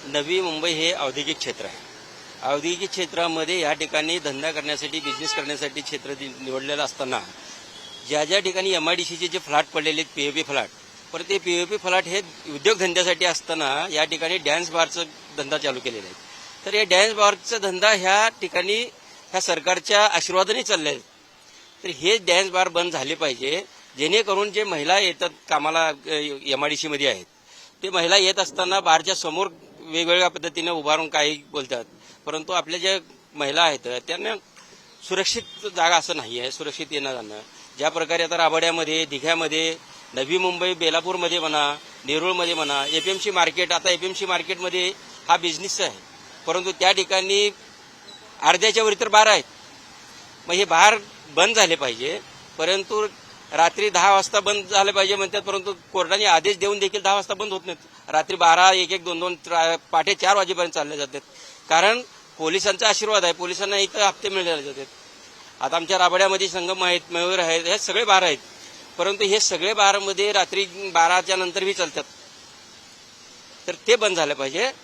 नवी मुंबई हे औद्योगिक क्षेत्र आहे. औद्योगिक क्षेत्रामध्ये या ठिकाणी धंदा करण्यासाठी, बिझनेस करण्यासाठी क्षेत्र निवडलेलं असताना ज्या ज्या ठिकाणी एमआयडीसीचे जे फ्लॅट पडलेले आहेत, पीओपी फ्लॅट, पण ते पीओपी फ्लॅट हे उद्योगधंद्यासाठी असताना या ठिकाणी डॅन्स बारचा धंदा चालू केलेला आहे. तर या डॅन्स बारचा धंदा ह्या ठिकाणी ह्या सरकारच्या आशीर्वादाने चालले आहेत. तर हे डॅन्स बार बंद झाले पाहिजे, जेणेकरून जे महिला येतात कामाला एमआयडीसीमध्ये आहेत, ते महिला येत असताना बारच्या समोर वेगवेगळ्या पद्धतीने उभारून काही बोलतात, परंतु आपल्या ज्या महिला आहेत त्यांना सुरक्षित जागा असं नाही आहे. सुरक्षित येणं जाणं ज्या प्रकारे आता राबड्यामध्ये, दिघ्यामध्ये, नवी मुंबई, बेलापूरमध्ये म्हणा, नेरूळमध्ये म्हणा, एपीएमसी मार्केट, आता एपीएमसी मार्केटमध्ये हा बिझनेस आहे, परंतु त्या ठिकाणी अर्ध्याच्या वरी तर बार आहेत. मग हे बार बंद झाले पाहिजे, परंतु रात्री 10 वाजता बंद झाले पाहिजे म्हणतात, परंतु कोर्टाने आदेश देऊन देखील 10 वाजता बंद होत नाहीत. रात्री 12, 1, 2, पहाटे 4 वाजेपर्यंत चालले जातात. कारण पोलिसांचा आशीर्वाद आहे, पोलिसांना इथं हप्ते मिळाले जातात. आता आमच्या राबड्यामध्ये संगम आहेत, मयूर आहेत, हे सगळे बार आहेत, परंतु हे सगळे बारमध्ये रात्री 12च्या नंतर बी चालतात. तर ते बंद झालं पाहिजे.